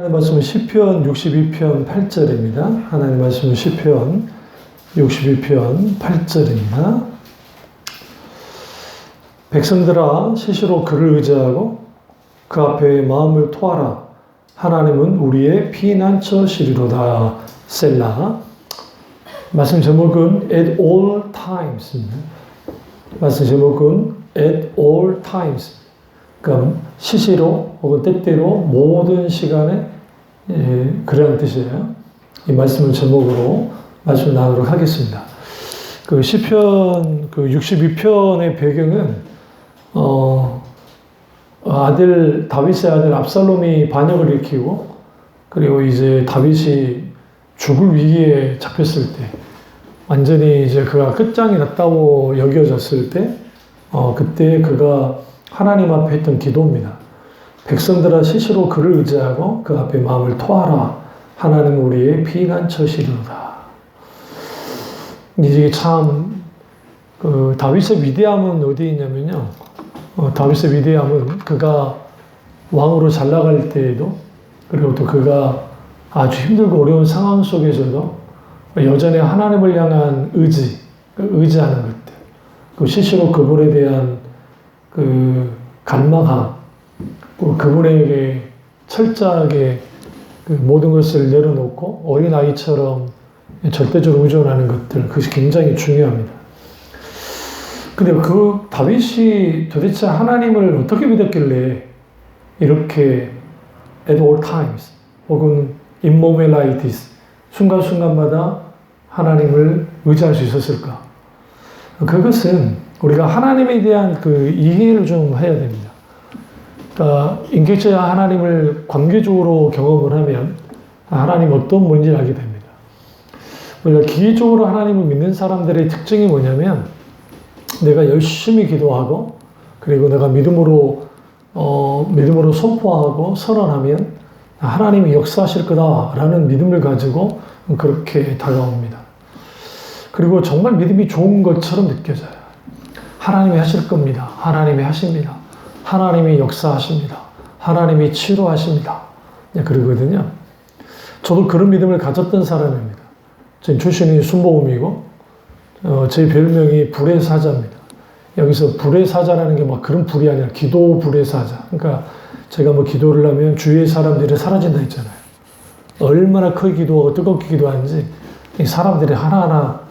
하나님 말씀은 시편 62편 8절입니다. 하나님 말씀은 시편 62편 8절입니다. 백성들아 시시로 그를 의지하고 그 앞에 마음을 토하라. 하나님은 우리의 피난처시리로다. 셀라. 말씀 제목은 at all times입니다. 말씀 제목은 at all times. 그러니까 시시로 혹은 때때로 모든 시간에 그런 뜻이에요. 이 말씀을 제목으로 말씀 나누도록 하겠습니다. 그 시편 그 62편의 배경은 다윗의 아들 압살롬이 반역을 일으키고 그리고 이제 다윗이 죽을 위기에 잡혔을 때 완전히 이제 그가 끝장이 났다고 여겨졌을 때 그때 그가 하나님 앞에 했던 기도입니다. 백성들아 시시로 그를 의지하고 그 앞에 마음을 토하라. 하나님 우리의 피난처시리로다. 이게 참 그 다윗의 위대함은 어디 있냐면요. 다윗의 위대함은 그가 왕으로 잘 나갈 때에도 그리고 또 그가 아주 힘들고 어려운 상황 속에서도 여전히 하나님을 향한 의지하는 것들, 그 시시로 그분에 대한 그 갈망함, 그분에게 철저하게 그 모든 것을 내려놓고 어린아이처럼 절대적으로 의존하는 것들, 그것이 굉장히 중요합니다. 근데 그 다윗이 도대체 하나님을 어떻게 믿었길래 이렇게 at all times 혹은 in momentitis 순간순간마다 하나님을 의지할 수 있었을까? 그것은 우리가 하나님에 대한 그 이해를 좀 해야 됩니다. 그러니까 인격적인 하나님을 관계적으로 경험을 하면 하나님 어떤 분인지 알게 됩니다. 우리가 기계적으로 하나님을 믿는 사람들의 특징이 뭐냐면 내가 열심히 기도하고 그리고 내가 믿음으로 선포하고 선언하면 하나님이 역사하실 거다라는 믿음을 가지고 그렇게 다가옵니다. 그리고 정말 믿음이 좋은 것처럼 느껴져요. 하나님이 하실 겁니다. 하나님이 하십니다. 하나님이 역사하십니다. 하나님이 치료하십니다. 그러거든요. 저도 그런 믿음을 가졌던 사람입니다. 제 출신이 순복음이고 제 별명이 불의 사자입니다. 여기서 불의 사자라는 게 막 그런 불이 아니라 기도 불의 사자. 그러니까 제가 뭐 기도를 하면 주위의 사람들이 사라진다 했잖아요. 얼마나 크게 기도하고 뜨겁게 기도하는지 이 사람들이 하나하나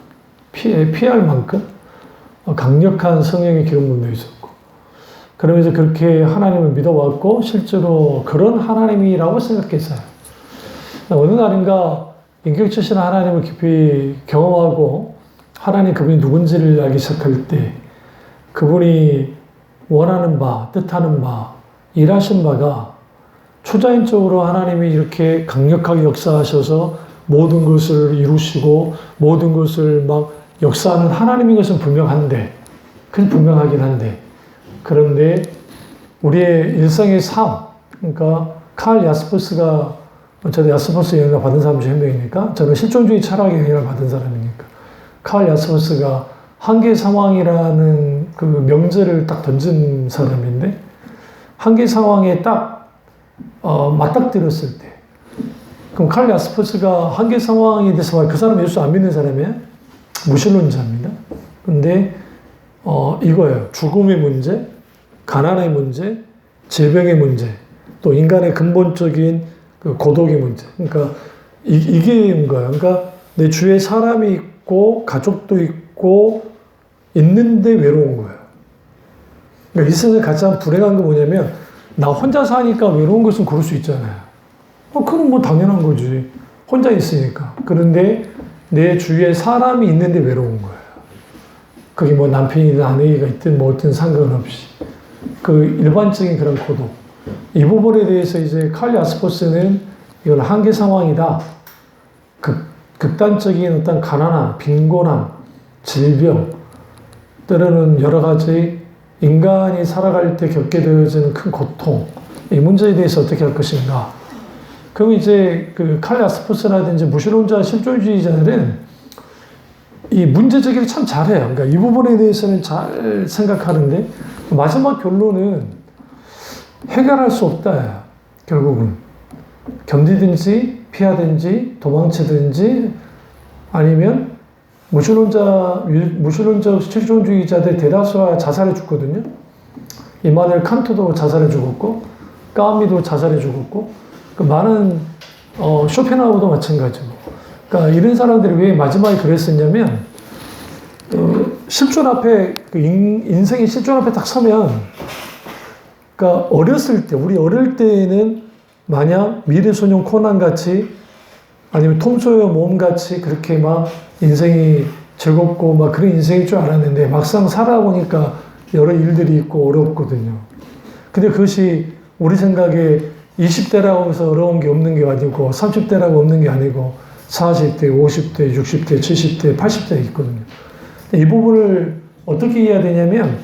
피할 만큼 강력한 성령의 기름분도 있었고 그러면서 그렇게 하나님을 믿어왔고 실제로 그런 하나님이라고 생각했어요. 어느 날인가 인격체신 하나님을 깊이 경험하고 하나님 그분이 누군지를 알기 시작할 때 그분이 원하는 바, 뜻하는 바, 일하신 바가 초자연적으로 하나님이 이렇게 강력하게 역사하셔서 모든 것을 이루시고 모든 것을 막 역사하는 하나님인 것은 분명한데 그건 분명하긴 한데 그런데 우리의 일상의 삶 그러니까 칼 야스퍼스가 저도 야스퍼스 영향을 받은 사람 중 한 명이니까 저는 실존주의 철학의 영향을 받은 사람이니까 칼 야스퍼스가 한계 상황이라는 그 명제를 딱 던진 사람인데 한계 상황에 딱 맞닥뜨렸을 때 그럼 칼 야스퍼스가 한계 상황에 대해서 그 사람 예수 안 믿는 사람이에요? 무신론자입니다. 근데 이거예요. 죽음의 문제, 가난의 문제, 질병의 문제, 또 인간의 근본적인 그 고독의 문제. 그러니까 이게 거예요. 그러니까 내 주위에 사람이 있고 가족도 있고 있는데 외로운 거예요. 그러니까 이 세상에 가장 불행한 게 뭐냐면 나 혼자 사니까 외로운 것은 그럴 수 있잖아요. 그건 뭐 당연한 거지. 혼자 있으니까. 그런데 내 주위에 사람이 있는데 외로운 거예요. 그게 뭐 남편이든 아내가 있든 뭐 어떤 상관없이. 그 일반적인 그런 고독. 이 부분에 대해서 이제 칼 야스퍼스는 이걸 한계 상황이다. 극단적인 어떤 가난함, 빈곤함, 질병, 때로는 여러 가지 인간이 살아갈 때 겪게 되어지는 큰 고통, 이 문제에 대해서 어떻게 할 것인가. 그럼 이제 그 칼 야스퍼스라든지 무신론자 실존주의자들은 이 문제 제기를 참 잘해요. 그러니까 이 부분에 대해서는 잘 생각하는데 마지막 결론은 해결할 수 없다. 결국은 견디든지 피하든지 도망치든지 아니면 무신론적 실존주의자들 대다수가 자살해 죽거든요. 이마누엘 칸트도 자살해 죽었고 까미도 자살해 죽었고 그 많은 쇼펜하우도 마찬가지고. 그러니까 이런 사람들이 왜 마지막에 그랬었냐면 실존 앞에 인생의 실존 앞에 딱 서면 그러니까 어렸을 때 우리 어릴 때에는 마냥 미래소년 코난 같이 아니면 톰 소여 몸 같이 그렇게 막 인생이 즐겁고 막 그런 인생일 줄 알았는데 막상 살아보니까 여러 일들이 있고 어렵거든요. 근데 그것이 우리 생각에 20대라고 해서 어려운 게 없는 게 아니고 30대라고 없는 게 아니고 40대, 50대, 60대, 70대, 80대 있거든요. 이 부분을 어떻게 이해해야 되냐면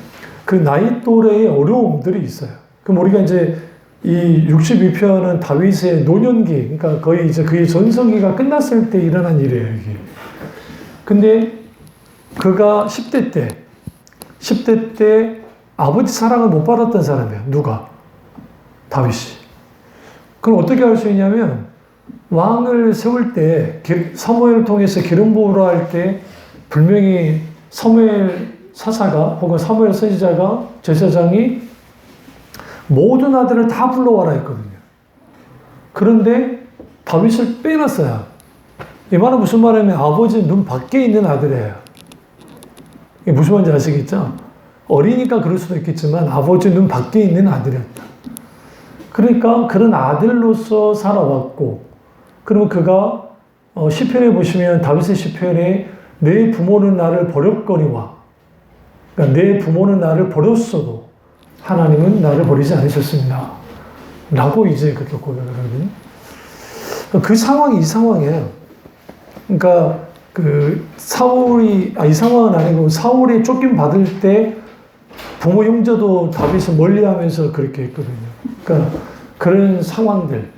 그 나이 또래의 어려움들이 있어요. 그럼 우리가 이제 이 62편은 다윗의 노년기, 그러니까 거의 이제 그의 전성기가 끝났을 때 일어난 일이에요, 이게. 근데 그가 10대 때 아버지 사랑을 못 받았던 사람이에요. 누가? 다윗이. 그럼 어떻게 할 수 있냐면 왕을 세울 때 사무엘을 통해서 기름 부으라 할 때 분명히 사무엘 사사가 혹은 사무엘 선지자가 제사장이 모든 아들을 다 불러와라 했거든요. 그런데 다윗을 빼놨어요. 이 말은 무슨 말이냐면 아버지 눈 밖에 있는 아들이에요. 이게 무슨 말인지 아시겠죠? 어리니까 그럴 수도 있겠지만 아버지 눈 밖에 있는 아들이었다. 그러니까 그런 아들로서 살아왔고 그러면 그가 시편에 보시면 다윗의 시편에 내 부모는 나를 버렸거니와 그러니까 내 부모는 나를 버렸어도 하나님은 나를 버리지 않으셨습니다. 라고 이제 그렇게 고백을 하거든요. 그 상황이 이 상황이에요. 그러니까 그 이 상황은 아니고 사울이 쫓김 받을 때 부모 형제도 다윗을 멀리하면서 그렇게 했거든요. 그러니까 그런 상황들.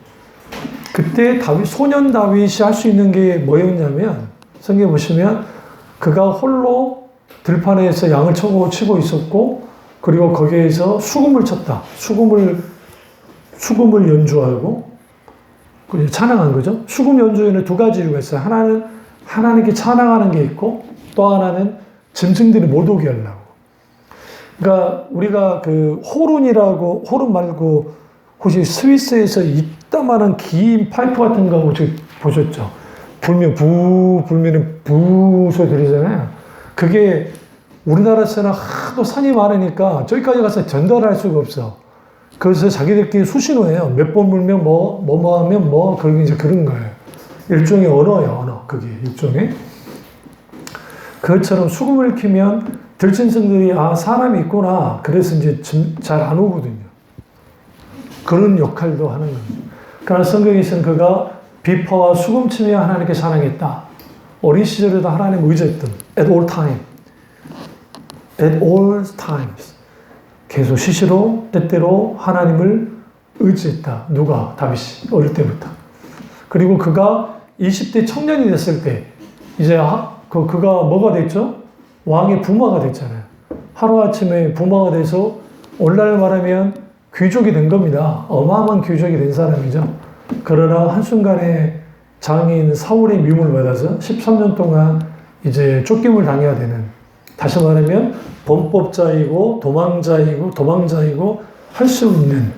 그때 소년 다윗이 할 수 있는 게 뭐였냐면 성경에 보시면 그가 홀로 들판에서 양을 치고 있었고 그리고 거기에서 수금을 쳤다. 수금을 연주하고 찬양한 거죠. 수금 연주에는 두 가지 이유가 있어요. 하나는 하나님께 찬양하는 게 있고 또 하나는 짐승들이 못 오게 하려고. 그러니까 우리가 그 호른 말고 혹시 스위스에서 이따만한 긴 파이프 같은 거 혹시 보셨죠? 불면은 부 소리 들리잖아요. 그게 우리나라에서는 하도 산이 많으니까 저기까지 가서 전달할 수가 없어. 그래서 자기들끼리 수신호예요. 몇 번 불면 뭐 하면 그런 이제 그런 거예요. 일종의 언어예요, 언어. 그게 일종의. 그것처럼 수금을 키면 들짐승들이 사람이 있구나. 그래서 이제 잘 안 오거든요. 그런 역할도 하는 겁니다. 그러나 성경에서는 그가 비파와 수금치며 하나님께 찬양했다. 어린 시절에도 하나님 의지했던 at all times 계속 시시로 때때로 하나님을 의지했다. 누가? 다윗이 어릴 때부터. 그리고 그가 20대 청년이 됐을 때 이제 그가 뭐가 됐죠? 왕의 부마가 됐잖아요. 하루아침에 부마가 돼서 오늘날 말하면 귀족이 된 겁니다. 어마어마한 귀족이 된 사람이죠. 그러나 한순간에 장인 사울의 미움을 받아서 13년 동안 이제 쫓김을 당해야 되는, 다시 말하면 범법자이고 도망자이고 할 수 없는.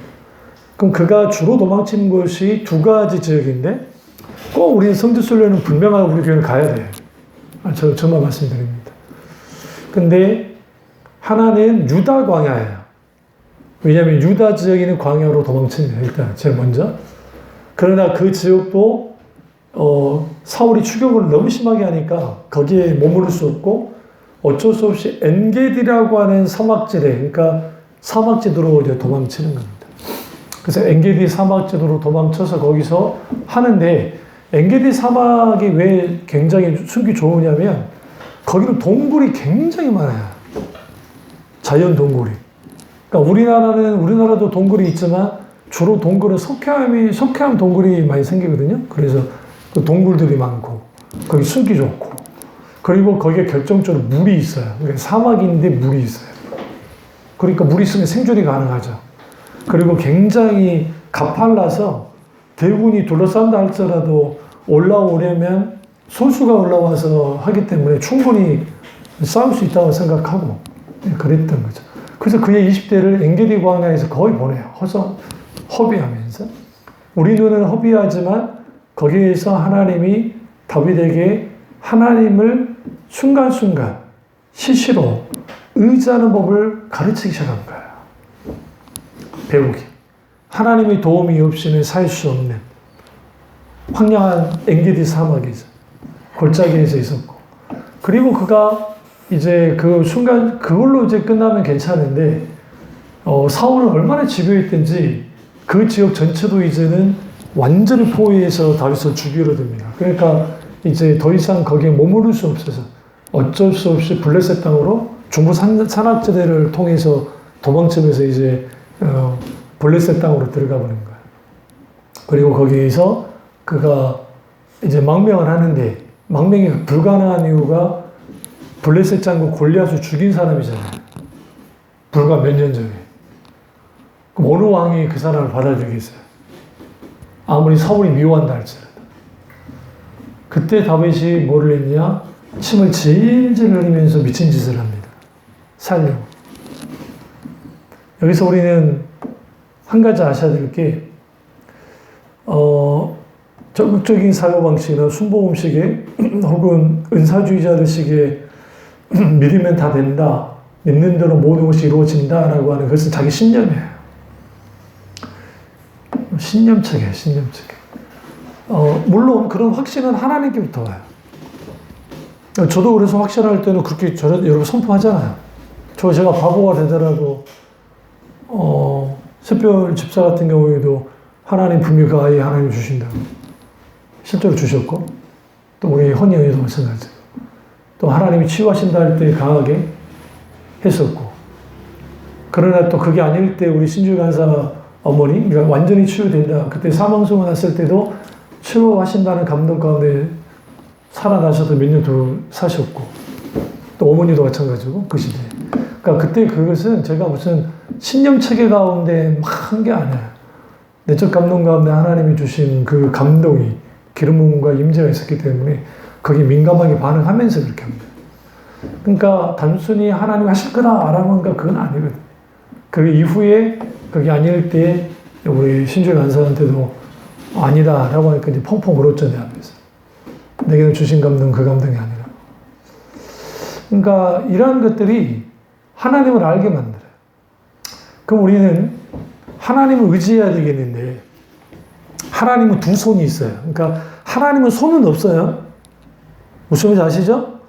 그럼 그가 주로 도망친 곳이 두 가지 지역인데 꼭 우리는 성지순례는 분명하게 우리 교회는 가야 돼요. 저만 말씀드립니다. 근데 하나는 유다 광야예요. 왜냐하면 유다 지역에 있는 광야로 도망칩니다. 일단 제일 먼저. 그러나 그 지역도 사울이 추격을 너무 심하게 하니까 거기에 머무를 수 없고 어쩔 수 없이 엔게디라고 하는 사막지대, 그러니까 사막지도로 이제 도망치는 겁니다. 그래서 엔게디 사막지도로 도망쳐서 거기서 하는데, 엔게디 사막이 왜 굉장히 숨기 좋으냐면 거기는 동굴이 굉장히 많아요. 자연 동굴이. 그러니까 우리나라도 동굴이 있지만 주로 동굴은 석회암 동굴이 많이 생기거든요. 그래서 그 동굴들이 많고 거기 숨기 좋고, 그리고 거기에 결정적으로 물이 있어요. 그러니까 사막인데 물이 있어요. 그러니까 물이 있으면 생존이 가능하죠. 그리고 굉장히 가팔라서 대군이 둘러싼다 할지라도 올라오려면 소수가 올라와서 하기 때문에 충분히 싸울 수 있다고 생각하고 그랬던 거죠. 그래서 그의 20대를 엔게디 광야에서 거의 보내요. 허비하면서. 우리 눈은 허비하지만 거기에서 하나님이 다윗에게 하나님을 순간순간 시시로 의지하는 법을 가르치기 시작한 거예요. 배우기. 하나님의 도움이 없이는 살 수 없는 황량한 엔게디 사막에서 골짜기에서 있었고, 그리고 그가 이제 그 순간 그걸로 이제 끝나면 괜찮은데 사울은 얼마나 집요했든지 그 지역 전체도 이제는 완전히 포위해서 다윗을 죽이려 듭니다. 그러니까 이제 더 이상 거기에 머무를 수 없어서 어쩔 수 없이 블레셋 땅으로 중부 산악지대를 통해서 도망치면서 이제 블레셋 땅으로 들어가 버린 거예요. 그리고 거기에서 그가 이제 망명을 하는데, 망명이 불가능한 이유가 블레셋 장군 골리앗을 죽인 사람이잖아요. 불과 몇 년 전에. 그럼 어느 왕이 그 사람을 받아들이겠어요? 아무리 사울이 미워한다 할지라도. 그때 다윗이 뭐를 했냐? 침을 질질 흘리면서 미친 짓을 합니다. 살려고. 여기서 우리는 한 가지 아셔야 될 게, 적극적인 사고방식이나 순복음식의 혹은 은사주의자들식의 믿으면 다 된다, 믿는 대로 모든 것이 이루어진다라고 하는 것은 자기 신념이에요. 신념책이에요, 신념책. 물론 그런 확신은 하나님께부터 와요. 저도 그래서 확신할 때는 그렇게 여러분 선포하잖아요. 제가 바보가 되더라도, 샛별 집사 같은 경우에도 하나님 분명히 그 아이 하나님 주신다고. 실제로 주셨고, 또 우리 헌이 형님도 마찬가지고, 또 하나님이 치유하신다 할 때 강하게 했었고, 그러나 또 그게 아닐 때 우리 신주 간사 어머니, 그러니까 완전히 치유된다. 그때 사망수가 났을 때도 치유하신다는 감동 가운데 살아나셔서 몇 년 더 사셨고, 또 어머니도 마찬가지고, 그 시대에. 그러니까 그때 그것은 제가 무슨 신념 체계 가운데 막 한 게 아니에요. 내적 감동 가운데 하나님이 주신 그 감동이, 기름 부음과 임재가 있었기 때문에 거기 민감하게 반응하면서 그렇게 합니다. 그러니까 단순히 하나님 하실 거다라고 하니까 그건 아니거든요. 그 이후에 그게 아닐 때 우리 신주 간사한테도 아니다라고 하니까 이제 펑펑 울었잖아요, 앞에서. 내게는 주신 감동 그 감동이 아니라. 그러니까 이러한 것들이 하나님을 알게 만들어요. 그럼 우리는 하나님을 의지해야 되겠는데, 하나님은 두 손이 있어요. 그러니까 하나님은 손은 없어요. 무슨 말인지 아시죠?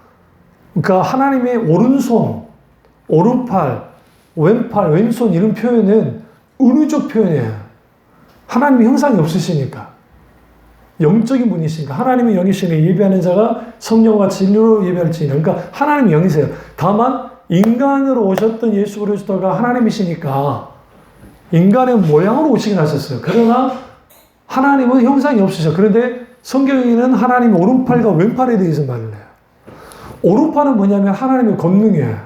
그러니까 하나님의 오른손, 오른팔, 왼팔, 왼손 이런 표현은 은유적 표현이에요. 하나님의 형상이 없으시니까. 영적인 분이시니까. 하나님의 영이시니 예배하는 자가 성령과 진리로 예배할지니라. 그러니까 하나님의 영이세요. 다만 인간으로 오셨던 예수 그리스도가 하나님이시니까 인간의 모양으로 오시긴 하셨어요. 그러나 하나님은 형상이 없으셔. 그런데 성경에는 하나님의 오른팔과 왼팔에 대해서 말을 해요. 오른팔은 뭐냐면 하나님의 권능이에요.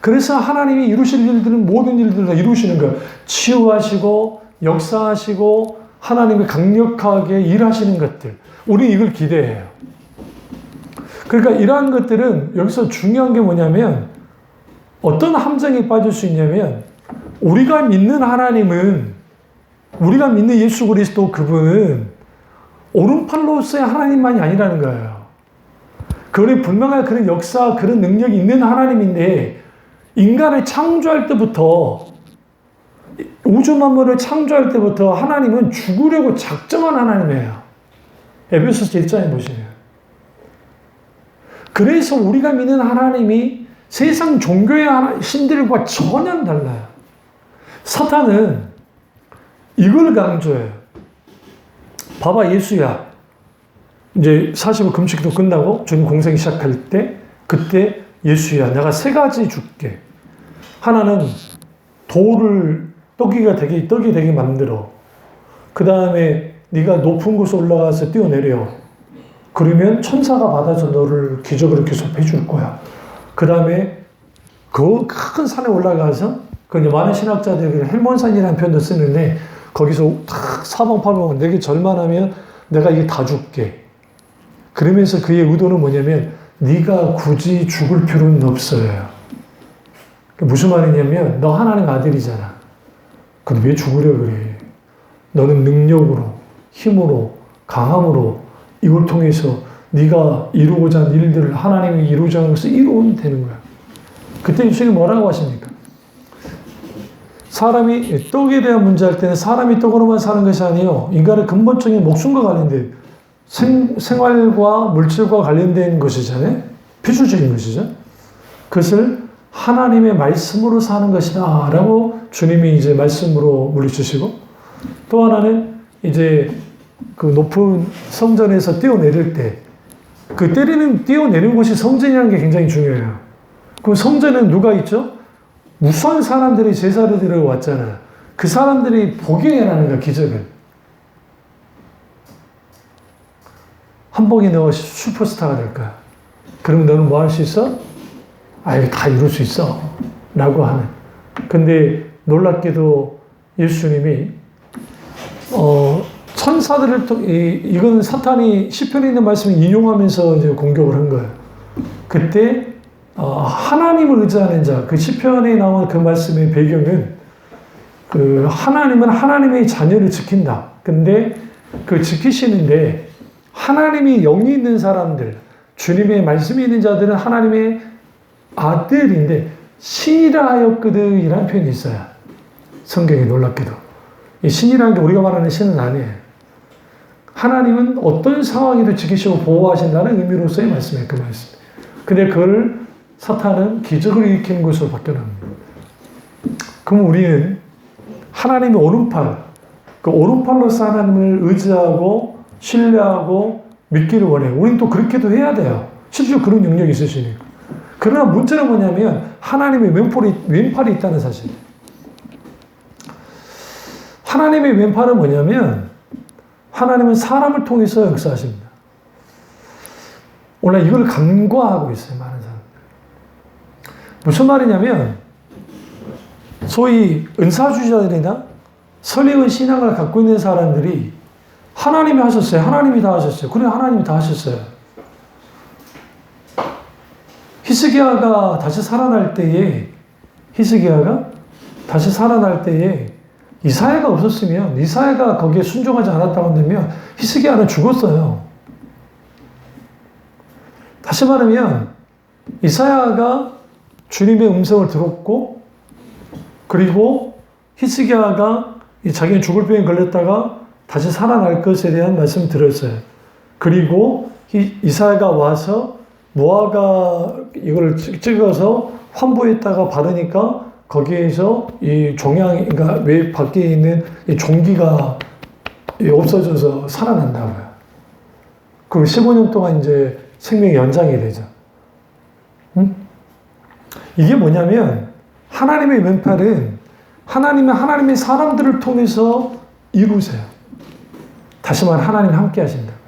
그래서 하나님이 이루실 일들은 모든 일들을 다 이루시는 거예요. 치유하시고 역사하시고 하나님이 강력하게 일하시는 것들. 우리 이걸 기대해요. 그러니까 이러한 것들은 여기서 중요한 게 뭐냐면 어떤 함정에 빠질 수 있냐면 우리가 믿는 하나님은, 우리가 믿는 예수 그리스도 그분은 오른팔로서의 하나님만이 아니라는 거예요. 그분이 분명한 그런 역사, 그런 능력이 있는 하나님인데 인간을 창조할 때부터, 우주 만물을 창조할 때부터 하나님은 죽으려고 작정한 하나님이에요. 에베소서 1장에 보시면. 그래서 우리가 믿는 하나님이 세상 종교의 신들과 전혀 달라요. 사탄은 이걸 강조해요. 봐봐, 예수야. 이제 40일 금식도 끝나고 주님 공생이 시작할 때, 그때 예수야, 내가 세 가지 줄게. 하나는 돌을 떡이 되게 만들어. 그 다음에 네가 높은 곳에 올라가서 뛰어내려. 그러면 천사가 받아서 너를 기적으로 계속 해줄 거야. 그 다음에 그 큰 산에 올라가서, 그 많은 신학자들이 헬몬산이라는 표현도 쓰는데, 거기서 탁 사방팔방 내게 절만하면 내가 이게 다 줄게. 그러면서 그의 의도는 뭐냐면 네가 굳이 죽을 필요는 없어요. 무슨 말이냐면 너 하나님 아들이잖아. 근데 왜 죽으려 그래? 너는 능력으로, 힘으로, 강함으로 이걸 통해서 네가 이루고자 하는 일들을 하나님이 이루고자 하는 것을 이루면 되는 거야. 그때 예수님이 뭐라고 하십니까? 사람이 떡에 대한 문제 할 때는 사람이 떡으로만 사는 것이 아니요 인간의 근본적인 목숨과 관련된 생활과 물질과 관련된 것이잖아요. 필수적인 것이죠. 그것을 하나님의 말씀으로 사는 것이다 라고 주님이 이제 말씀으로 물리주시고, 또 하나는 이제 그 높은 성전에서 뛰어내릴 때 그 뛰어내리는 곳이 성전이라는 게 굉장히 중요해요. 그 성전은 누가 있죠? 무수한 사람들이 제사를 드리러 왔잖아요. 그 사람들이 보게 해라는 거야, 기적을. 한복이 너 슈퍼스타가 될 거야. 그러면 너는 뭐 할 수 있어? 아, 이거 다 이룰 수 있어. 라고 하는. 근데 놀랍게도 예수님이, 천사들을 이건 사탄이 시편에 있는 말씀을 인용하면서 이제 공격을 한 거예요. 그때, 하나님을 의지하는 자, 그 시편에 나온 그 말씀의 배경은 그 하나님은 하나님의 자녀를 지킨다. 근데 그 지키시는데 하나님이 영이 있는 사람들, 주님의 말씀이 있는 자들은 하나님의 아들인데 신이라 하였거든이라는 표현이 있어요. 성경에 놀랍게도. 이 신이라는 게 우리가 말하는 신은 아니에요. 하나님은 어떤 상황에도 지키시고 보호하신다는 의미로서의 말씀이에요. 그 말씀. 근데 그걸 사탄은 기적을 일으키는 것으로 바뀌어납니다. 그럼 우리는 하나님의 오른팔, 그 오른팔로서 하나님을 의지하고 신뢰하고 믿기를 원해요. 우리는 또 그렇게도 해야 돼요. 실제로 그런 능력이 있으시니까. 그러나 문제는 뭐냐면 하나님의 왼팔이 있다는 사실. 하나님의 왼팔은 뭐냐면 하나님은 사람을 통해서 역사하십니다. 오늘 이걸 간과하고 있어요, 많은 사람들. 무슨 말이냐면 소위 은사주의자들이나 설익은 신앙을 갖고 있는 사람들이 하나님이 하셨어요. 하나님이 다 하셨어요. 그래, 하나님이 다 하셨어요. 히스기야가 다시 살아날 때에 이사야가 없었으면, 이사야가 거기에 순종하지 않았다고 한다면 히스기야는 죽었어요. 다시 말하면 이사야가 주님의 음성을 들었고, 그리고 히스기야가 자기는 죽을 병에 걸렸다가 다시 살아날 것에 대한 말씀을 들었어요. 그리고 이사야가 와서 무화과 이걸 찍어서 환부했다가 바르니까 거기에서 이 그러니까 외 밖에 있는 이 종기가 없어져서 살아난다고요. 그리고 15년 동안 이제 생명이 연장이 되죠. 이게 뭐냐면 하나님의 왼팔은 하나님의 사람들을 통해서 이루세요. 다시 말해 하나님이 함께 하신다고요.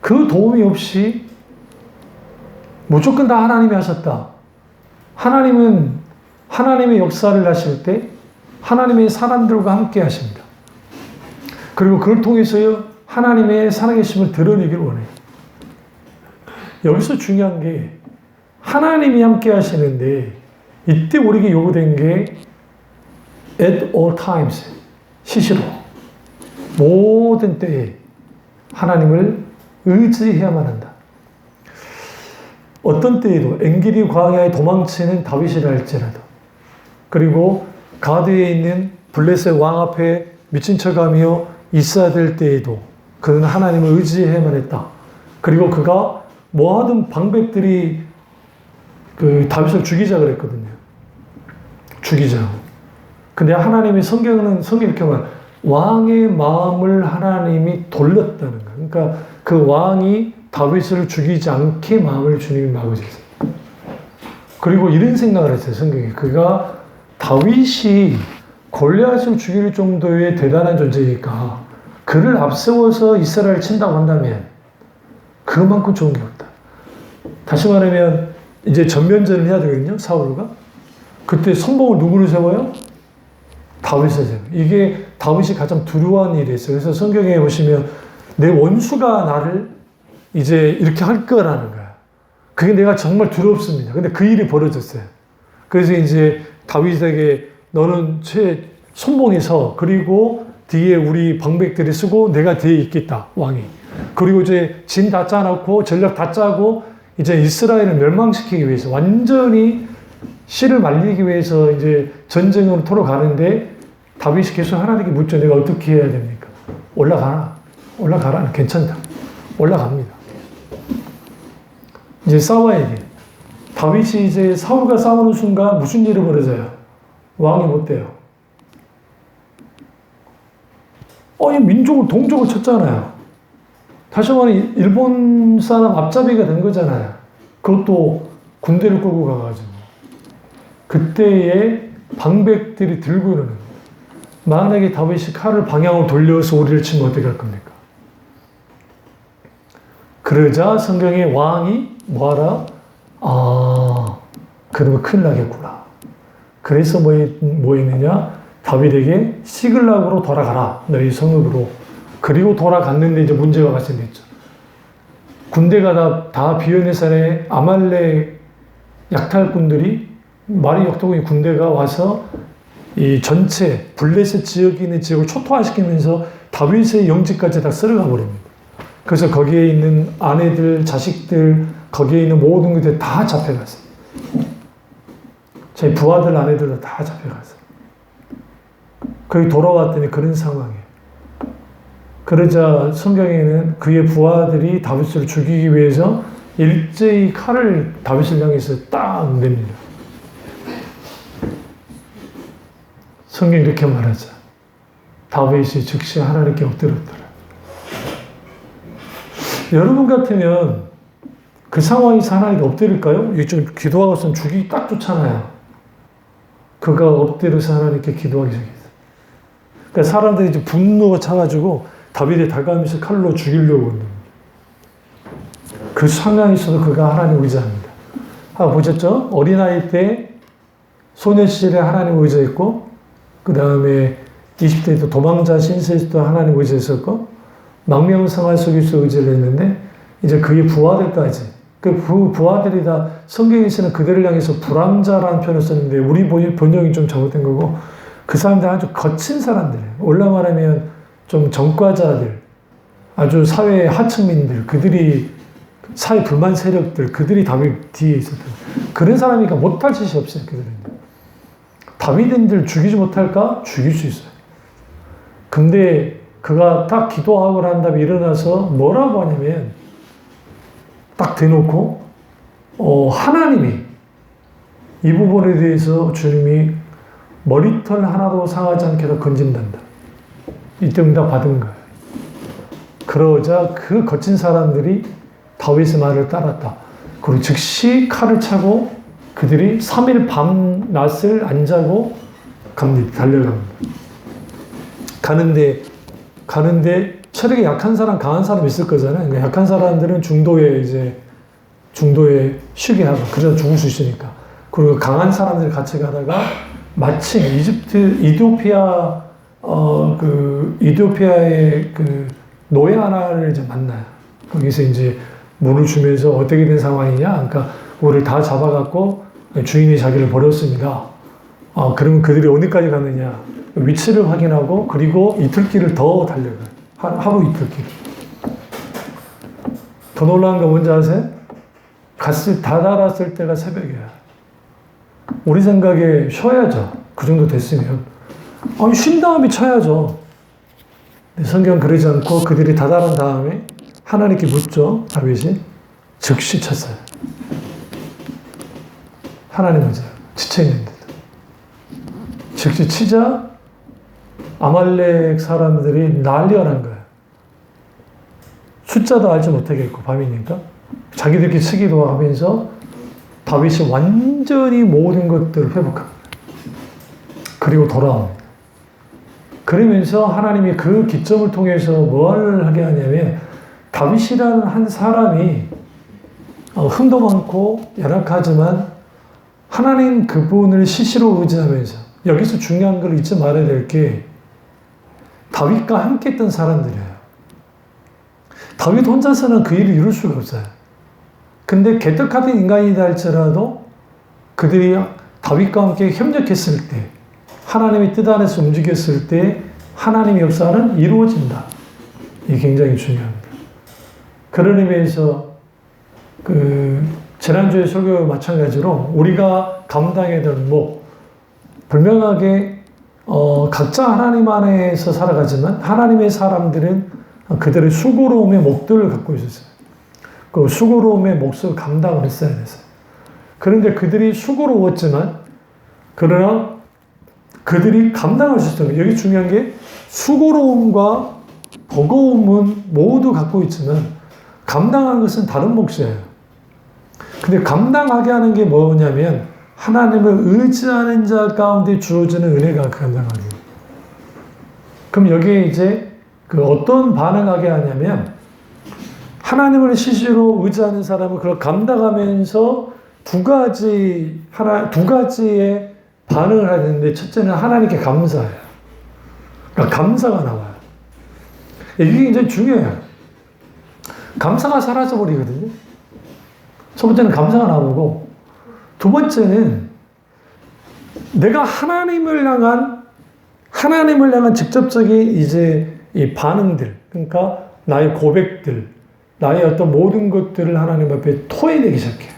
그 도움이 없이 무조건 다 하나님이 하셨다. 하나님은 하나님의 역사를 하실 때 하나님의 사람들과 함께 하십니다. 그리고 그걸 통해서 하나님의 살아계심을 드러내기를 원해요. 여기서 중요한 게 하나님이 함께 하시는데 이때 우리에게 요구된 게 at all times, 시시로 모든 때에 하나님을 의지해야만 한다. 어떤 때에도 엔게디 광야에 도망치는 다윗이라 할지라도, 그리고 가드에 있는 블레셋 왕 앞에 미친 척하며 있어야 될 때에도 그는 하나님을 의지해야만 했다. 그리고 그가 뭐하든 방백들이 그 다윗을 죽이자 그랬거든요. 죽이자. 근데 하나님의 성경에 이렇게 말해요. 왕의 마음을 하나님이 돌렸다는 거예요. 그러니까 그 왕이 다윗을 죽이지 않게 마음을 주님이 막으셨어요. 그리고 이런 생각을 했어요, 성경에. 그가 다윗이 골리앗을 죽일 정도의 대단한 존재니까 그를 앞세워서 이스라엘을 친다고 한다면 그만큼 좋은 게 없다. 다시 말하면 이제 전면전을 해야 되거든요, 사울과. 그때 선봉을 누구를 세워요? 다윗의 죄. 이게 다윗이 가장 두려워한 일이었어요. 그래서 성경에 보시면 내 원수가 나를 이제 이렇게 할 거라는 거야. 그게 내가 정말 두렵습니다. 근데 그 일이 벌어졌어요. 그래서 이제 다윗에게 너는 손봉에 서 그리고 뒤에 우리 방백들이 쓰고 내가 뒤에 있겠다, 왕이. 그리고 이제 진 다 짜놓고 전략 다 짜고 이제 이스라엘을 멸망시키기 위해서 완전히 씨를 말리기 위해서 이제 전쟁으로 돌아가는데 다윗이 계속 하나님께 묻죠. 내가 어떻게 해야 됩니까? 올라가라. 괜찮다. 올라갑니다. 이제 싸워야 돼. 다윗이 이제 사울과 싸우는 순간 무슨 일이 벌어져요? 왕이 못 돼요. 이 민족을 동족을 쳤잖아요. 다시 말하면 일본 사람 앞잡이가 된 거잖아요. 그것도 군대를 끌고 가가지고. 그때에 방백들이 들고 이러는 거예요. 만약에 다윗이 칼을 방향을 돌려서 우리를 치면 어떻게 할 겁니까? 그러자 성경에 왕이 뭐하라? 그러면 큰일 나겠구나. 그래서 뭐 했느냐? 다윗에게 시글락으로 돌아가라. 너희 성읍으로. 그리고 돌아갔는데 이제 문제가 발생됐죠. 군대가 다 비어내산의 아말렉 약탈꾼들이 말이 역도군의 군대가 와서 이 전체 블레셋 지역에 있는 지역을 초토화시키면서 다윗의 영지까지 다 쓸어가 버립니다. 그래서 거기에 있는 아내들, 자식들, 거기에 있는 모든 것들 다 잡혀갔어요. 제 부하들, 아내들도 다 잡혀갔어요. 거기 돌아왔더니 그런 상황이에요. 그러자 성경에는 그의 부하들이 다윗을 죽이기 위해서 일제히 칼을 다윗을 향해서 딱 냅니다. 성경이 이렇게 말하죠. 다윗이 즉시 하나님께 엎드렸더라. 여러분 같으면 그 상황에서 하나님께 엎드릴까요? 좀 기도하고선 죽이기 딱 좋잖아요. 그가 엎드려서 하나님께 기도하기 시작했어요. 그러니까 사람들이 이제 분노가 차가지고 다윗이 다가가면서 칼로 죽이려고 합니다. 그 상황에서도 그가 하나님 의지합니다. 보셨죠? 어린아이 때 소녀 시절에 하나님 의지했고, 그 다음에 20대에도 도망자 신세에서도 하나님 의지했었고, 망명 생활 속에서 의지를 했는데, 이제 그의 부하들까지, 그 부하들이 다 성경에서는 그들을 향해서 불황자라는 표현을 썼는데, 우리 번역이 좀 잘못된 거고, 그 사람들 아주 거친 사람들이에요. 올라 말하면 좀 전과자들, 아주 사회 하층민들, 그들이 사회 불만 세력들, 그들이 다윗 뒤에 있었던 그런 사람이니까 못할 짓이 없어요. 그들은. 다윗인들 죽이지 못할까? 죽일 수 있어요. 근데 그가 딱 기도하고 난 다음에 일어나서 뭐라고 하냐면 딱 대놓고 하나님이 이 부분에 대해서 주님이 머리털 하나도 상하지 않게 다 건진단다. 이때 응답 받은 거예요. 그러자 그 거친 사람들이 다윗의 말을 따랐다. 그리고 즉시 칼을 차고 그들이 3일 밤낮을 안 자고 갑니다. 달려갑니다. 가는데 체력이 약한 사람, 강한 사람 있을 거잖아요. 그러니까 약한 사람들은 중도에 쉬게 하고, 그래서 죽을 수 있으니까. 그리고 강한 사람들 같이 가다가 마침 이디오피아의 그 노예 하나를 이제 만나요. 거기서 이제 물을 주면서 어떻게 된 상황이냐? 그러니까 우리를 다 잡아갖고 주인이 자기를 버렸습니다. 그러면 그들이 어디까지 갔느냐? 위치를 확인하고 그리고 이틀길을 더 달려가요. 하루 이틀길. 더 놀라운 거 뭔지 아세요? 다 달았을 때가 새벽이야. 우리 생각에 쉬어야죠. 그 정도 됐으면. 쉰 다음에 쳐야죠. 성경 그러지 않고 그들이 다 달은 다음에 하나님께 묻죠. 다윗이. 즉시 쳤어요. 하나님은 지쳐있는데도. 즉시 치자 아말렉 사람들이 난리가 난 거예요. 숫자도 알지 못하겠고 밤이니까 자기들끼리 치기도 하면서 다윗이 완전히 모든 것들을 회복합니다. 그리고 돌아옵니다. 그러면서 하나님이 그 기점을 통해서 뭘 하게 하냐면 다윗이라는 한 사람이 흠도 많고 열악하지만 하나님 그분을 시시로 의지하면서 여기서 중요한 걸 잊지 말아야 될 게 다윗과 함께 했던 사람들이에요. 다윗 혼자서는 그 일을 이룰 수가 없어요. 근데 개떡같은 인간이다 할지라도 그들이 다윗과 함께 협력했을 때, 하나님의 뜻 안에서 움직였을 때 하나님의 역사는 이루어진다. 이게 굉장히 중요합니다. 그런 의미에서 지난주의 설교와 마찬가지로 우리가 감당해야 될 분명하게 각자 하나님 안에서 살아가지만 하나님의 사람들은 그들의 수고로움의 목들을 갖고 있었어요. 그 수고로움의 몫을 감당을 했어야 됐어요. 그런데 그들이 수고로웠지만 그러나 그들이 감당할 수 있었던 거예요. 여기 중요한 게 수고로움과 버거움은 모두 갖고 있지만 감당하는 것은 다른 몫이에요. 근데 감당하게 하는 게 뭐냐면 하나님을 의지하는 자 가운데 주어지는 은혜가 감당하는 거예요. 그럼 여기에 이제 어떤 반응하게 하냐면 하나님을 시시로 의지하는 사람은 그걸 감당하면서 두 가지의 반응을 하는데 첫째는 하나님께 감사해요. 그러니까 감사가 나와요. 이게 굉장히 중요해요. 감사가 사라져버리거든요. 첫 번째는 감사가 나오고 두 번째는 내가 하나님을 향한 직접적인 이제 이 반응들, 그러니까 나의 고백들, 나의 어떤 모든 것들을 하나님 앞에 토해내기 시작해요.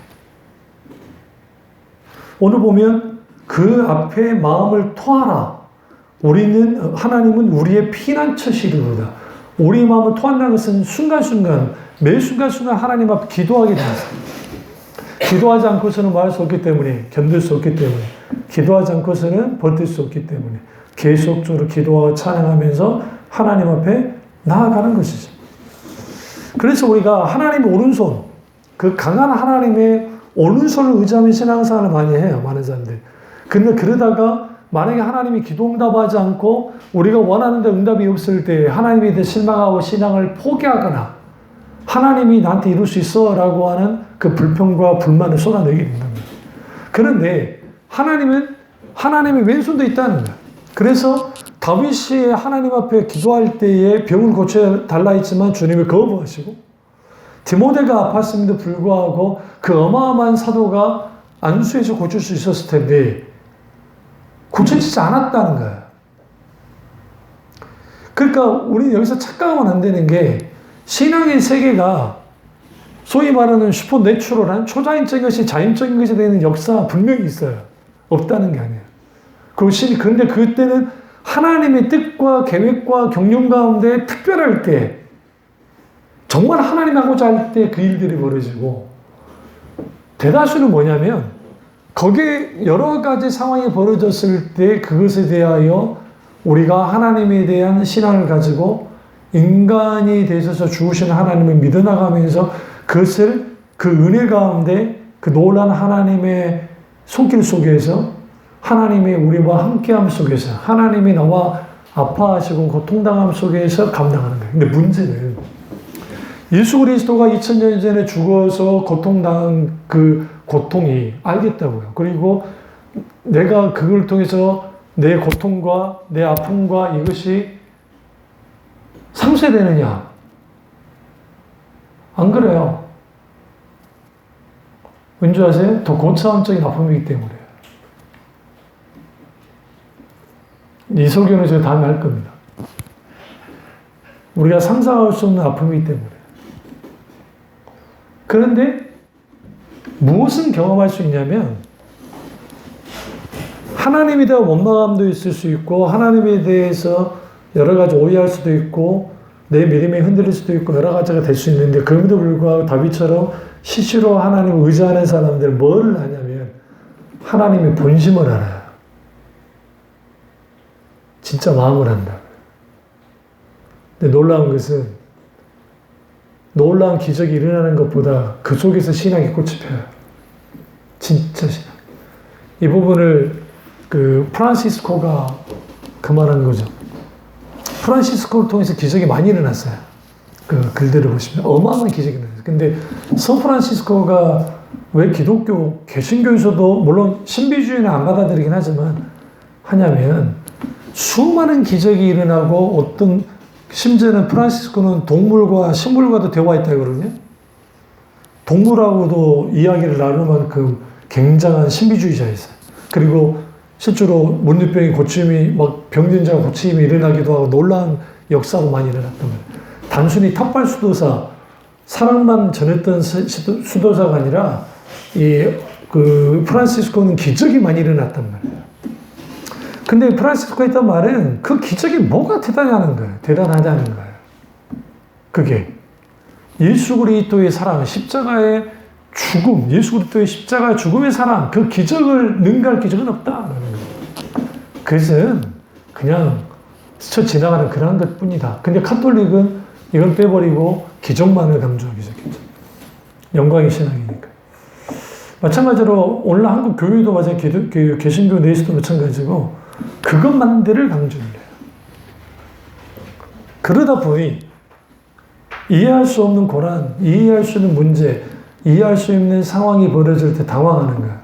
오늘 보면 그 앞에 마음을 토하라. 하나님은 우리의 피난처시리로다. 우리의 마음을 토한다는 것은 순간순간, 매 순간순간 하나님 앞에 기도하게 됩니다. 기도하지 않고서는 말할 수 없기 때문에, 견딜 수 없기 때문에, 기도하지 않고서는 버틸 수 없기 때문에 계속적으로 기도하고 찬양하면서 하나님 앞에 나아가는 것이죠. 그래서 우리가 하나님의 오른손, 그 강한 하나님의 오른손을 의지하며 신앙생활을 많이 해요. 많은 사람들이. 근데 그러다가 만약에 하나님이 기도 응답하지 않고 우리가 원하는 데 응답이 없을 때 하나님에 대해 실망하고 신앙을 포기하거나 하나님이 나한테 이룰 수 있어 라고 하는 그 불평과 불만을 쏟아내게 된답니다. 그런데 하나님은 하나님의 왼손도 있다는 거예요. 그래서 다윗이 하나님 앞에 기도할 때에 병을 고쳐달라 했지만 주님을 거부하시고 디모데가 아팠음에도 불구하고 그 어마어마한 사도가 안수해서 고칠 수 있었을 텐데 고쳐지지 않았다는 거예요. 그러니까 우리는 여기서 착각하면 안 되는 게 신앙의 세계가 소위 말하는 슈퍼내추럴한 초자연적인 것이 자연적인 것이 되는 역사 분명히 있어요. 없다는 게 아니에요. 그런데 그때는 하나님의 뜻과 계획과 경륜 가운데 특별할 때 정말 하나님 하고자 할 때 그 일들이 벌어지고 대다수는 뭐냐면 거기에 여러 가지 상황이 벌어졌을 때 그것에 대하여 우리가 하나님에 대한 신앙을 가지고 인간이 되셔서 주우시는 하나님을 믿어나가면서 그것을 그 은혜 가운데 그 놀라운 하나님의 손길 속에서 하나님의 우리와 함께함 속에서 하나님이 나와 아파하시고 고통당함 속에서 감당하는 거예요. 근데 문제는 예수 그리스도가 2000년 전에 죽어서 고통당한 그 고통이 알겠다고요. 그리고 내가 그걸 통해서 내 고통과 내 아픔과 이것이 상쇄되느냐? 안 그래요. 왠지 아세요? 더 고차원적인 아픔이기 때문에. 이 설교는 제가 다음에 할 겁니다. 우리가 상상할 수 없는 아픔이기 때문에. 그런데 무엇은 경험할 수 있냐면 하나님에 대한 원망함도 있을 수 있고 하나님에 대해서 여러 가지 오해할 수도 있고 내 믿음이 흔들릴 수도 있고 여러 가지가 될 수 있는데 그럼에도 불구하고 다윗처럼 시시로 하나님을 의지하는 사람들 뭐를 하냐면 하나님의 본심을 알아요. 진짜 마음을 안다. 근데 놀라운 것은 놀라운 기적이 일어나는 것보다 그 속에서 신앙이 꽃이 펴요. 진짜 신앙. 이 부분을 프란시스코가 그 말한 거죠. 프란시스코를 통해서 기적이 많이 일어났어요. 그 글들을 보시면 어마어마한 기적이 일어났어요. 근데 샌프란시스코가 왜 기독교 개신교에서도 물론 신비주의는 안 받아들이긴 하지만 하냐면 수많은 기적이 일어나고 어떤 심지어는 프란시스코는 동물과 식물과도 대화했다고 그러거든요. 동물하고도 이야기를 나눌 만큼 굉장한 신비주의자였어요. 그리고 실제로 문둥병이 고침이 막 병진자가 고침이 일어나기도 하고 놀라운 역사도 많이 일어났단 말이에요. 단순히 탑발 수도사 사랑만 전했던 수도사가 아니라 그 프란시스코는 기적이 많이 일어났단 말이에요. 근데 프란시스코가 했던 말은 그 기적이 뭐가 대단하다는 거예요. 대단하다는 거예요. 그게 예수 그리스도의 사랑, 십자가의 죽음, 예수 그리스도의 십자가의 죽음의 사랑, 그 기적을 능가할 기적은 없다라는 거예요. 그것은 그냥 스쳐 지나가는 그런 것뿐이다. 근데 카톨릭은 이걸 빼버리고 기적만을 강조하기 시작했죠. 영광의 신앙이니까. 마찬가지로 오늘 한국 교회도 마찬가지고 개신교 내에서도 마찬가지고 그것만들을 강조해요. 그러다 보니 이해할 수 없는 고난, 이해할 수 있는 문제, 이해할 수 있는 상황이 벌어질 때 당황하는 거야.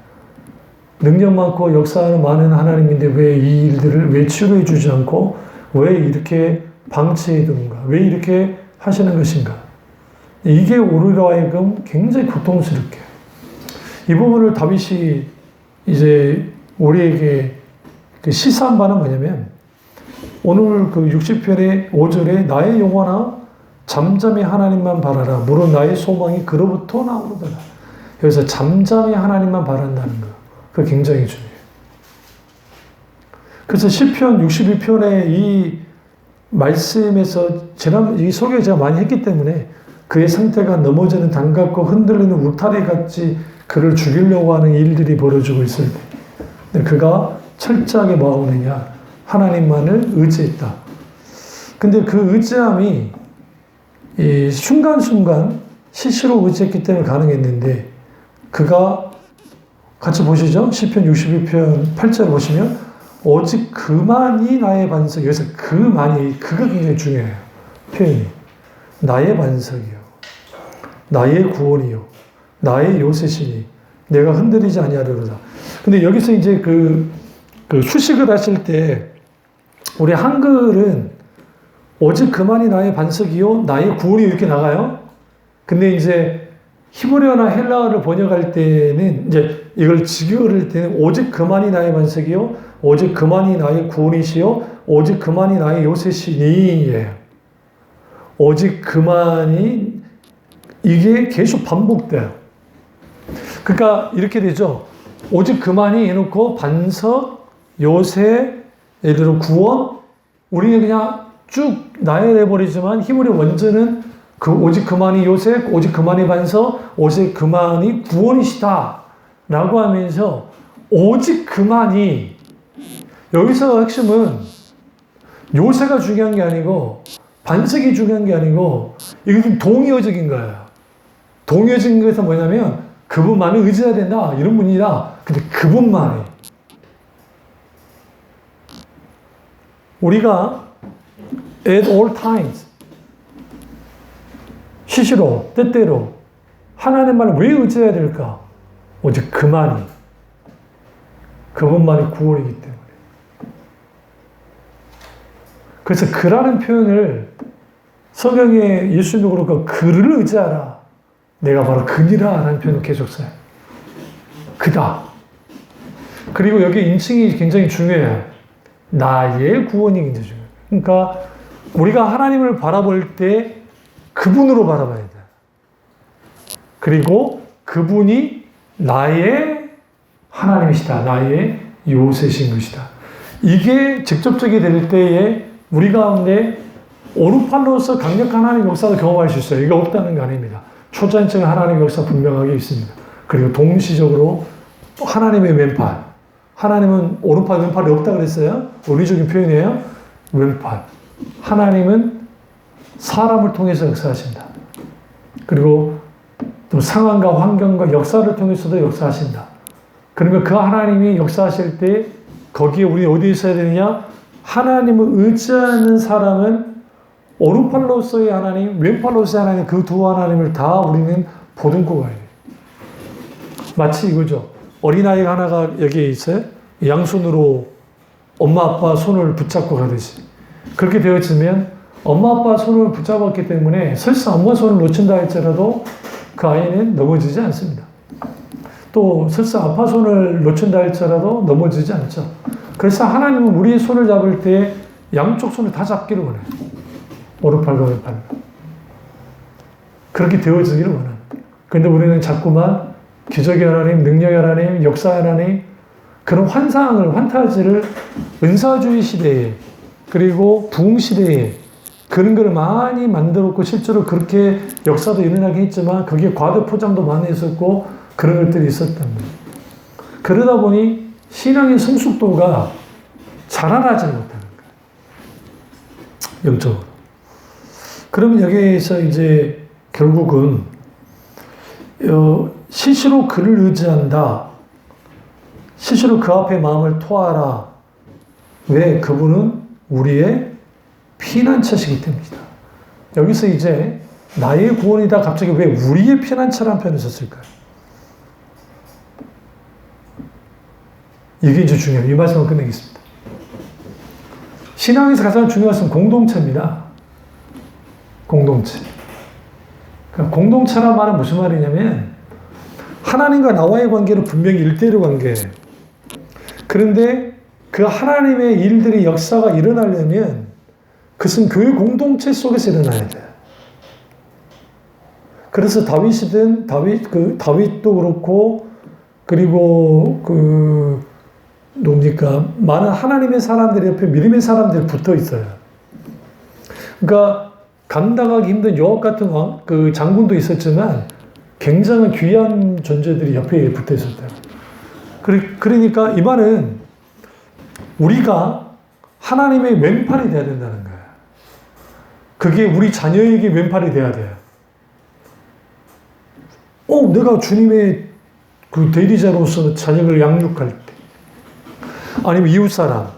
능력 많고 역사하는 많은 하나님인데 왜 이 일들을 왜 치료해 주지 않고 왜 이렇게 방치해 두는가? 왜 이렇게 하시는 것인가? 이게 우리로 하여금 굉장히 고통스럽게. 이 부분을 다윗이 이제 우리에게 시사한 바는 뭐냐면 오늘 그 60편의 5절에 나의 영혼아 잠잠히 하나님만 바라라. 무릇 나의 소망이 그로부터 나오더라. 여기서 잠잠히 하나님만 바란다는 거. 그거 굉장히 중요해요. 그래서 시편 62편의 이 말씀에서 이 소개 제가 많이 했기 때문에 그의 상태가 넘어지는 담같고 흔들리는 울타리 같이 그를 죽이려고 하는 일들이 벌어지고 있을 때 그가 철저하게 뭐하고 있느냐 하나님만을 의지했다. 근데 그 의지함이 이 순간순간 시시로 의지했기 때문에 가능했는데 그가 같이 보시죠. 시편 62편 8절 보시면 오직 그만이 나의 반석. 여기서 그만이 그가 굉장히 중요해요. 표현이 나의 반석이요 나의 구원이요 나의 요새시니 내가 흔들리지 아니하리로다. 근데 여기서 이제 그 수식을 하실 때 우리 한글은 오직 그만이 나의 반석이요 나의 구원이 이렇게 나가요. 근데 이제 히브리어나 헬라어를 번역할 때는 이제 이걸 직역할 때는 오직 그만이 나의 반석이요 오직 그만이 나의 구원이시요 오직 그만이 나의 요새시니예요. 오직 그만이 이게 계속 반복돼요. 그러니까 이렇게 되죠. 오직 그만이 해놓고 반석, 요새, 예를 들어 구원, 우리는 그냥 쭉 나열해버리지만 히브리 원전은 오직 그만이 요새, 오직 그만이 반석, 오직 그만이 구원이시다 라고 하면서 오직 그만이 여기서 핵심은 요새가 중요한 게 아니고 반석이 중요한 게 아니고 이게 좀 동의어적인 거예요. 동의어적인 것에서 뭐냐면 그분만을 의지해야 된다 이런 분이라. 근데 그분만이 우리가 at all times 시시로 때때로 하나님만을 왜 의지해야 될까? 오직 그만이 그분만이 구원이기 때문에. 그래서 그라는 표현을 성경에 예수님도 그렇고 그를 의지하라. 내가 바로 그니라 라는 표현을 계속 써요. 그다. 그리고 여기 인칭이 굉장히 중요해요. 나의 구원이 굉장히 중요해요. 그러니까 우리가 하나님을 바라볼 때 그분으로 바라봐야 돼요. 그리고 그분이 나의 하나님이시다. 나의 요새신 것이다. 이게 직접적이 될 때에 우리 가운데 오른팔로서 강력한 하나님의 역사를 경험할 수 있어요. 이게 없다는 거 아닙니다. 초자연적인 하나님의 역사 분명하게 있습니다. 그리고 동시적으로 하나님의 왼팔. 하나님은 오른팔, 왼팔이 없다 그랬어요. 원리적인 표현이에요. 왼팔. 하나님은 사람을 통해서 역사하신다. 그리고 또 상황과 환경과 역사를 통해서도 역사하신다. 그러면 그 하나님이 역사하실 때 거기에 우리 어디에 있어야 되느냐? 하나님을 의지하는 사람은 오른팔로서의 하나님, 왼팔로서의 하나님 그 두 하나님을 다 우리는 보듬고 가야 돼요. 마치 이거죠. 어린아이 하나가 여기에 있어요. 양손으로 엄마 아빠 손을 붙잡고 가듯이 그렇게 되어지면 엄마 아빠 손을 붙잡았기 때문에 설사 엄마 손을 놓친다 할지라도 그 아이는 넘어지지 않습니다. 또 설사 아빠 손을 놓친다 할지라도 넘어지지 않죠. 그래서 하나님은 우리의 손을 잡을 때 양쪽 손을 다 잡기를 원해요. 오른팔과 왼팔. 그렇게 되어지기를 원합니다. 그런데 우리는 자꾸만 기적의 하나님, 능력의 하나님, 역사의 하나님, 그런 환상을, 환타지를 은사주의 시대에, 그리고 부흥 시대에 그런 걸 많이 만들었고, 실제로 그렇게 역사도 일어나게 했지만, 그게 과대 포장도 많이 있었고, 그런 것들이 있었답니다. 그러다 보니, 신앙의 성숙도가 자라나지 못하는 거예요. 영적으로. 그러면 여기에서 이제 결국은, 시시로 그를 의지한다. 시시로 그 앞에 마음을 토하라. 왜? 그분은 우리의 피난처시기 때문이다. 여기서 이제 나의 구원이다 갑자기 왜 우리의 피난처라는 표현을 썼을까요? 이게 이제 중요해요. 이 말씀을 끝내겠습니다. 신앙에서 가장 중요한 것은 공동체입니다. 공동체. 그러니까 공동체란 말은 무슨 말이냐면 하나님과 나와의 관계는 분명히 일대일 관계예요. 그런데 그 하나님의 일들이 역사가 일어나려면 그것은 그 공동체 속에서 일어나야 돼요. 그래서 다윗도 그렇고, 그리고 많은 하나님의 사람들 옆에 믿음의 사람들이 붙어 있어요. 그러니까 감당하기 힘든 요압 같은 장군도 있었지만 굉장히 귀한 존재들이 옆에 붙어 있었대요. 그러니까 이 말은 우리가 하나님의 왼팔이 돼야 된다는 거예요. 그게 우리 자녀에게 왼팔이 돼야 돼요. 내가 주님의 그 대리자로서 자녀를 양육할 때, 아니면 이웃사람,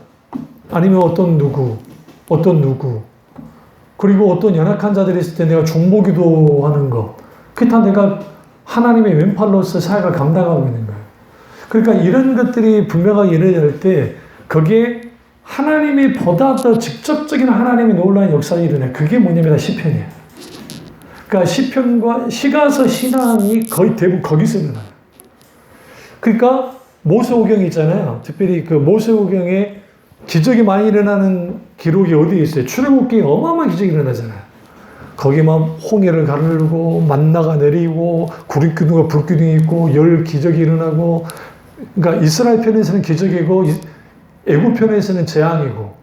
아니면 어떤 누구, 그리고 어떤 연약한 자들이 있을 때 내가 중보기도 하는 것, 그게 다 내가 하나님의 왼팔로서 사역을 감당하고 있는 거예요. 그러니까 이런 것들이 분명하게 일어날 때 거기에 하나님이 보다 더 직접적인 하나님의 놀라운 역사가 일어나요. 그게 뭐냐면 시편이에요. 그러니까 시편과 시가서 신앙이 거의 대부분 거기서 일어나요. 그러니까 모세오경이 있잖아요. 특별히 그 모세오경에 기적이 많이 일어나는 기록이 어디에 있어요? 출애굽기에 어마어마한 기적이 일어나잖아요. 거기 막 홍해를 가르고 만나가 내리고 구름기둥과 불기둥이 있고 열 기적이 일어나고, 그러니까 이스라엘 편에서는 기적이고 애굽 편에서는 재앙이고,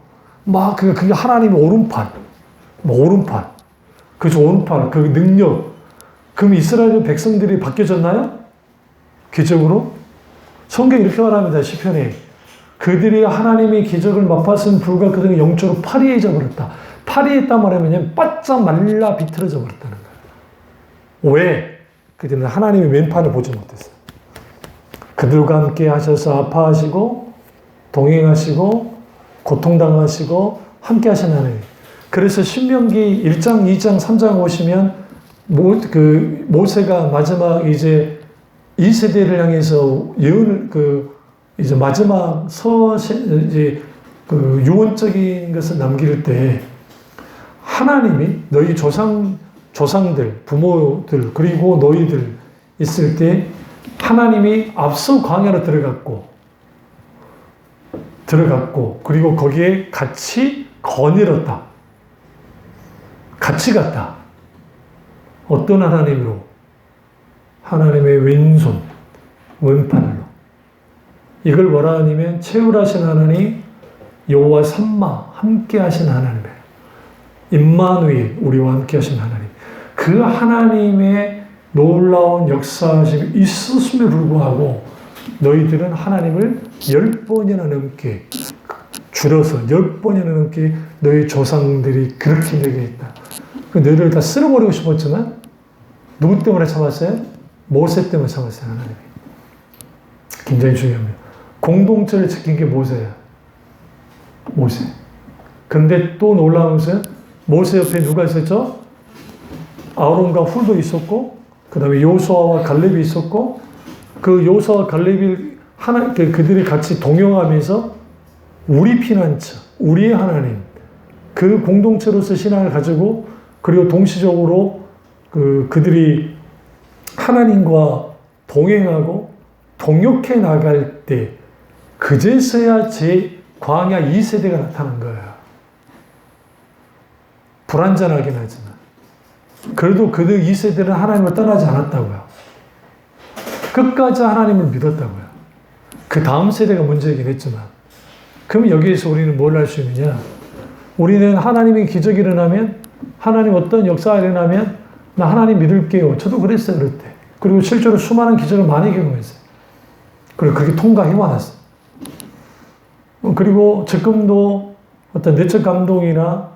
막 그게 하나님의 오른팔, 그죠? 오른팔, 그 능력. 그럼 이스라엘 백성들이 바뀌어졌나요? 기적으로? 성경이 이렇게 말합니다. 시편에 그들이 하나님의 기적을 맛봤은 불과 그들은 영적으로 파리해져 버렸다. 파리했단 말하면 바짝 말라 비틀어져 버렸다는 거예요. 왜? 그들은 하나님의 왼팔을 보지 못했어요. 그들과 함께 하셔서 아파하시고 동행하시고 고통당하시고 함께 하신 하나님. 그래서 신명기 1장, 2장, 3장 오시면 모세가 마지막 이제 이 세대를 향해서 예언을 이제 마지막 유언적인 것을 남길 때 하나님이 너희 조상들, 부모들, 그리고 너희들 있을 때 하나님이 앞서 광야로 들어갔고, 그리고 거기에 같이 거닐었다. 같이 갔다. 어떤 하나님으로? 하나님의 왼손, 왼팔로. 이걸 뭐라 하냐면 채울하신 하나님, 여호와 삼마, 함께 하신 하나님. 임마누엘, 우리와 함께 하신 하나님. 그 하나님의 놀라운 역사심이 있었음에 불구하고 너희들은 하나님을 10번이나 넘게 줄여서 10번이나 넘게 너희 조상들이 그렇게 내게 했다. 너희들을 다 쓸어버리고 싶었지만 누구 때문에 참았어요? 모세 때문에 참았어요. 하나님이. 굉장히 중요합니다. 공동체를 지킨 게 모세야. 모세. 그런데 또 놀라운 것은 모세 옆에 누가 있었죠? 아론과 훌도 있었고, 그 다음에 요수아와 갈렙이 있었고, 그 요수아와 갈렙이 그들이 같이 동용하면서 우리 피난처, 우리의 하나님, 그 공동체로서 신앙을 가지고 그리고 동시적으로 그들이 하나님과 동행하고 동역해 나갈 때 그제서야 제 광야 2세대가 나타난 거예요. 불완전하긴 하지만 그래도 그들 2세대는 하나님을 떠나지 않았다고요. 끝까지 하나님을 믿었다고요. 그 다음 세대가 문제이긴 했지만 그럼 여기에서 우리는 뭘 할 수 있느냐? 우리는 하나님의 기적이 일어나면 하나님 어떤 역사가 일어나면 나 하나님 믿을게요. 저도 그랬어요. 그럴 때. 그리고 실제로 수많은 기적을 많이 경험했어요. 그리고 그렇게 통과해 왔어요. 그리고 지금도 어떤 내적 감동이나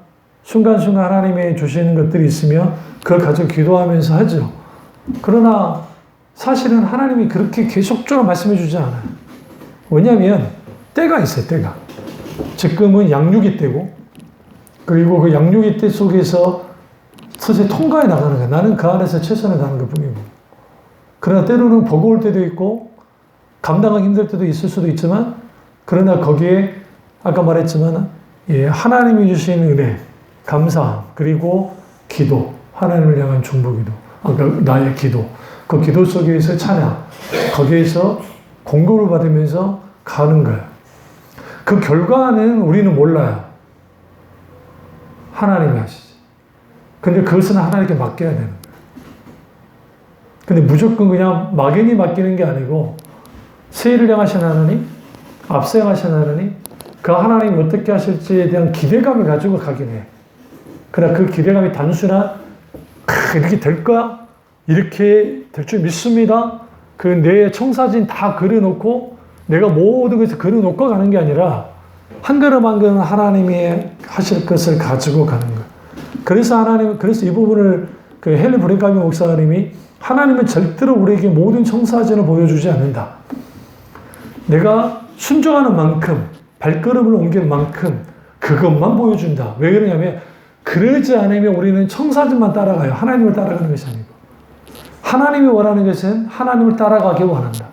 순간순간 하나님의 주시는 것들이 있으면 그걸 가지고 기도하면서 하죠. 그러나 사실은 하나님이 그렇게 계속적으로 말씀해 주지 않아요. 왜냐하면 때가 있어요. 때가. 지금은 양육이 때고 그리고 그 양육이 때 속에서 서서히 통과해 나가는 거예요. 나는 그 안에서 최선을 다하는 것 뿐이고. 그러나 때로는 버거울 때도 있고 감당하기 힘들 때도 있을 수도 있지만 그러나 거기에 아까 말했지만 하나님이 주신 은혜, 감사함, 그리고 기도, 하나님을 향한 중보기도, 나의 기도, 그 기도 속에서 찬양, 거기에서 공급을 받으면서 가는 거예요. 그 결과는 우리는 몰라요. 하나님이 하시지. 근데 그것은 하나님께 맡겨야 되는 거예요. 근데 무조건 그냥 막연히 맡기는 게 아니고 세일을 향하신 하나님, 앞서 향하신 하나님, 그 하나님 어떻게 하실지에 대한 기대감을 가지고 가긴 해. 그러나 그 기대감이 단순한 이렇게 될까? 이렇게 될 줄 믿습니다. 그 내 청사진 다 그려놓고 내가 모든 것을 그려놓고 가는 게 아니라 한 걸음 한 걸음 하나님이 하실 것을 가지고 가는 거예요. 그래서 이 부분을 그 헨리 브랭카미 목사님이 하나님은 절대로 우리에게 모든 청사진을 보여주지 않는다. 내가 순종하는 만큼, 발걸음을 옮기는 만큼 그것만 보여준다. 왜 그러냐면 그러지 않으면 우리는 청사진만 따라가요. 하나님을 따라가는 것이 아니고. 하나님이 원하는 것은 하나님을 따라가길 원한다.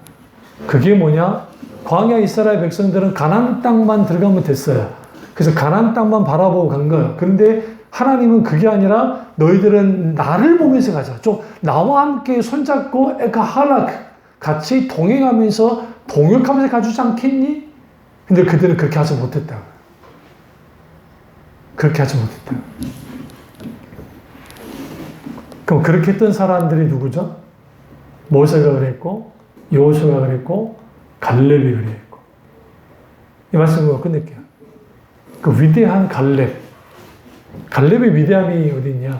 그게 뭐냐? 광야 이스라엘 백성들은 가나안 땅만 들어가면 됐어요. 그래서 가나안 땅만 바라보고 간 거예요. 그런데 하나님은 그게 아니라 너희들은 나를 보면서 가자. 좀 나와 함께 손잡고 에카할락 같이 동행하면서 동역하면서 가주지 않겠니? 근데 그들은 그렇게 하지 못했다. 그렇게 하지 못했다. 그럼 그렇게 했던 사람들이 누구죠? 모세가 그랬고, 여호수아가 그랬고, 갈렙이 그랬고. 이 말씀으로 끝낼게요. 그 위대한 갈렙. 갈렙의 위대함이 어디 있냐?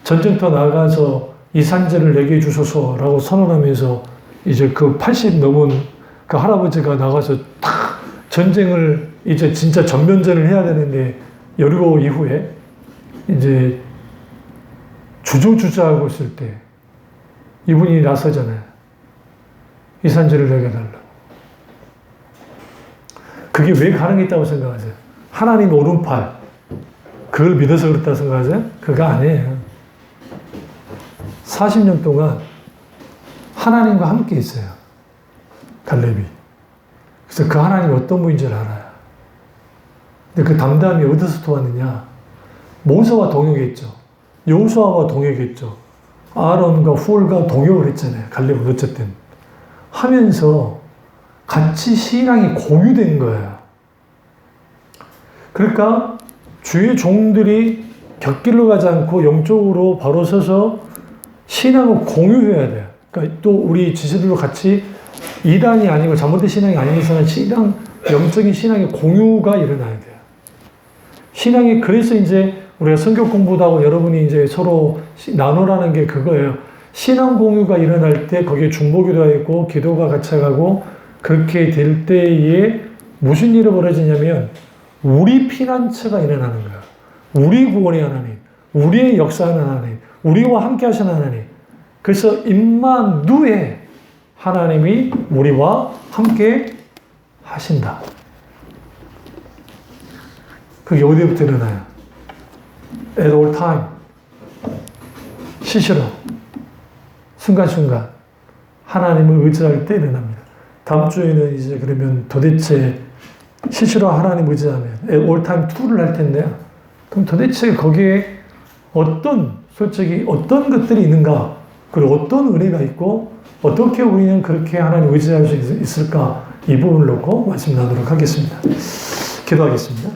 전쟁터 나가서 이 산지를 내게 주소서라고 선언하면서 이제 그 80 넘은 그 할아버지가 나가서 탁 전쟁을 이제 진짜 전면전을 해야 되는데 여리고 이후에 이제 주저주저하고 있을 때 이분이 나서잖아요. 이 산지를 내게 달라고. 그게 왜 가능했다고 생각하세요? 하나님 오른팔 그걸 믿어서 그렇다고 생각하세요? 그거 아니에요. 40년 동안 하나님과 함께 있어요. 갈렙이. 그래서 그 하나님이 어떤 분인지 알아요. 근데 그 담담이 어디서 왔느냐? 모세와 동역했죠. 여호수아와 동역했죠. 아론과 훌과 동역을 했잖아요. 갈렙은 어쨌든. 하면서 같이 신앙이 공유된 거예요. 그러니까 주의 종들이 곁길로 가지 않고 영적으로 바로 서서 신앙을 공유해야 돼요. 그러니까 또 우리 지체들도 같이 이단이 아니고 잘못된 신앙이 아니면서는 영적인 신앙의 공유가 일어나야 돼요. 신앙이 그래서 이제 우리가 성경 공부도 하고 여러분이 이제 서로 나누라는 게 그거예요. 신앙 공유가 일어날 때 거기에 중보기도가 있고 기도가 같이 가고 그렇게 될 때에 무슨 일이 벌어지냐면 우리 피난처가 일어나는 거야. 우리 구원의 하나님, 우리의 역사하는 하나님, 우리와 함께 하시는 하나님. 그래서 임마누엘 하나님이 우리와 함께 하신다. 그게 어디부터 일어나요? At all time. 시시로. 순간순간. 하나님을 의지할 때 일어납니다. 다음 주에는 이제 그러면 도대체 실제로 하나님 의지하면 올타임 2를 할 텐데요. 그럼 도대체 거기에 솔직히 어떤 것들이 있는가, 그리고 어떤 은혜가 있고, 어떻게 우리는 그렇게 하나님 의지할 수 있을까, 이 부분을 놓고 말씀 나누도록 하겠습니다. 기도하겠습니다.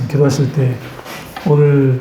기도하실 때 오늘